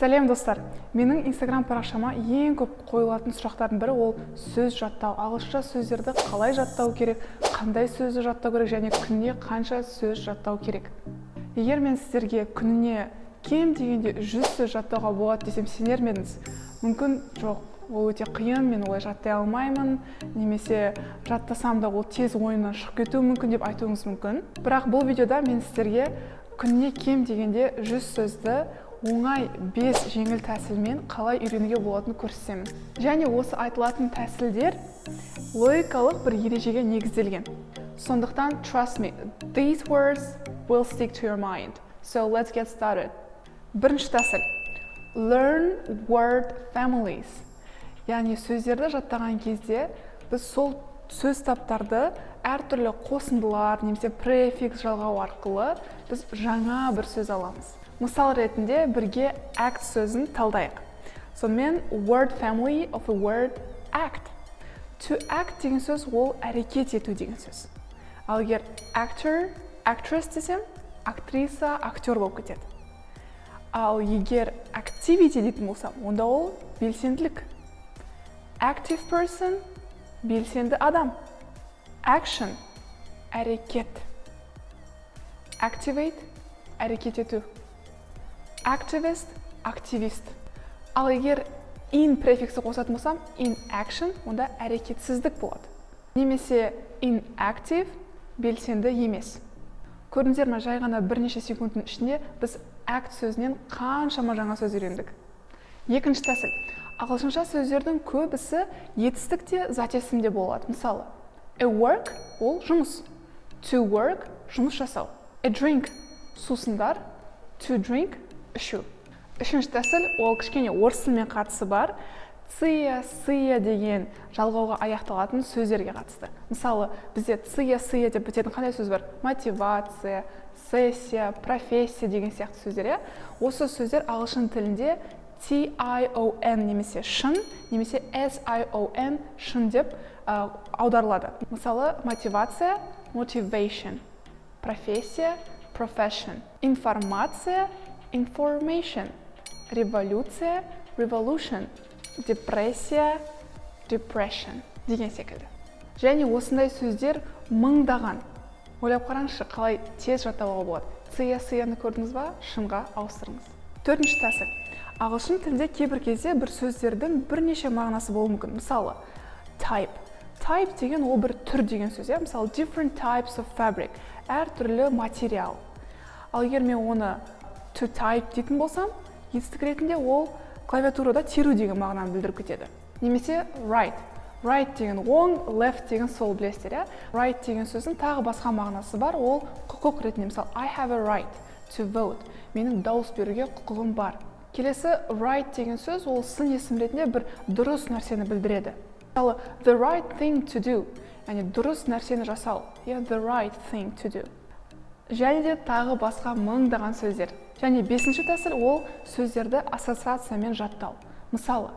Сәлем достар. Менің Instagram парақшама ең көп қойылатын сұрақтардың бірі ол сөз жаттау. Ағылшынша сөздерді қалай жаттау керек, қандай сөзді жаттау керек және күніне қанша сөз жаттау керек. Егер мен сіздерге күніне кем дегенде 100 сөз жаттауға болады десем сенер ме едіңіз? Мүмкін жоқ. Ол өте қиын, мен олай жаттай алмаймын, немесе жаттасам да ол тез ойымнан шығып кетуі мүмкін деп айтуыңыз мүмкін. Бірақ бұл видеода мен сіздерге күніне кем дегенде 100 сөзді оңай 5 жеңіл тәсілмен қалай үйренуге болатынын көрсетемін. Және осы айтылатын тәсілдер логикалық бір ережеге негізделген. Сондықтан trust me, these words will stick to your mind. So let's get started. Бірінші тәсіл. Learn word families. Яғни сөздерді жаттаған кезде біз сол сөз таптарды әртүрлі қосындылар немесе префикс жалғау арқылы біз жаңа бір сөз аламыз. Мысал ретінде бірге act сөзін талдайық. Сонымен word family of a word act. To act деген сөз ол әрекет ету деген сөз. Ал егер actor, actress десем, актриса, актер болып кетеді. Ал егер activity дейтін болсам, онда ол белсенділік. Active person, белсенді адам. Action, әрекет. Activate, әрекет ету. Activist, активист. Ал егер in префиксі қосатын болсам, in action, онда әрекетсіздік болады. Немесе inactive, белсенді емес. Көрдіңіздер ме, жай ғана бірнеше секундтың ішінде біз act сөзінен қаншама жаңа сөз үйрендік. Екінші тәсіл. Ағылшынша сөздердің көбісі етістікте затесімде болады. Мысалы, a work ол жұмыс. To work жұмыс жасау. A drink сусындар. To drink ішу. Үшінші тәсіл ол кішкене орыс тілімен қатысы бар. Ция, сыя деген жалғауға аяқталатын сөздерге қатысты. Мысалы, бізде ция, сыя деп бітетін қандай сөз бар? Мотивация, сессия, профессия деген сияқты сөздер. Осы сөздер ағылшын тілінде T-I-O-N немесе шын, немесе S-I-O-N шын деп аударылады. Мысалы, мотивация, motivation, профессия, profession, информация, information, революция, revolution, депрессия, depression деген секілді. Және осындай сөздер мыңдаған. Ойлап қараңызшы, қалай тез жаттауға болады. Ция-сыяны көрдіңіз ба? Шынға ауыстырыңыз. Төртінші тәсіл. Ағылшын тілінде кейбір кезде бір сөздердің бірнеше мағынасы болуы мүмкін. Мысалы, type. Type деген ол бір түр деген сөз. Мысалы, different types of fabric. Әртүрлі материал. Ал егер мен оны to type дейтін болсам, етістік ретінде ол клавиатурада теру деген мағынаны білдіріп кетеді. Немесе write. Write деген оң, left деген сол білесіздер. Write деген сөздің тағы басқа мағынасы бар, ол құқық ретінде. Мысалы, I have a right to vote. Менің дауыс беруге құқығым бар. Келесі right деген сөз ол сын есім ретінде бір дұрыс нәрсені білдіреді. Мысалы, the right thing to do. Яғни дұрыс нәрсені жасау. The right thing to do. Және де тағы басқа мыңдаған сөздер. Және бесінші тәсіл ол сөздерді ассоциациямен жаттау. Мысалы,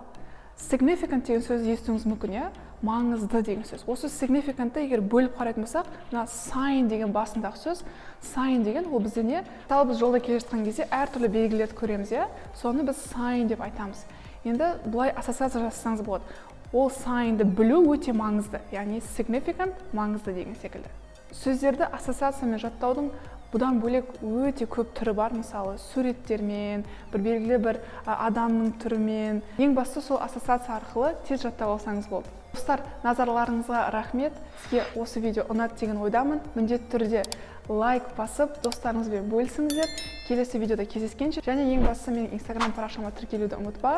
significant деген сөз естуіңіз мүмкін, маңызды деген сөз. Осы significant'ты егер бөліп қарайтын болсақ, sign деген басындағы сөз, sign деген ол бізде не? Мысалы біз жолда келе жатқан кезде әртүрлі белгілерді көреміз, соны біз sign деп айтамыз. Енді бұлай ассоциация жасасаңыз болады. Ол sign'ды білу өте маңызды, яғни significant маңызды деген секілді. Сөздерді ассоциациямен жаттаудың бұдан бөлек өте көп түрі бар, мысалы суреттермен, бір белгілі бір адамның түрімен. Ең бастысы сол ассоциация арқылы тез жаттап алсаңыз болды. Достар, назарларыңызға рахмет. Сізге осы видео ұнады деген ойдамын. Міндетті түрде лайк басып, достарыңызбен бөлісіңіздер. Келесі видеода кездескенше. Және ең бастысы менің Instagram парақшама тіркелуді ұмытпа.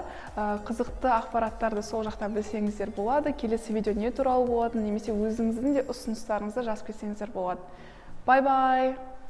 Қызықты ақпараттарды сол жақтан білсеңіздер болады. Келесі видео не туралы болады, немесе өзіңіздің де ұсыныстарыңызды жазып кетсеңіздер болады. Bye-bye!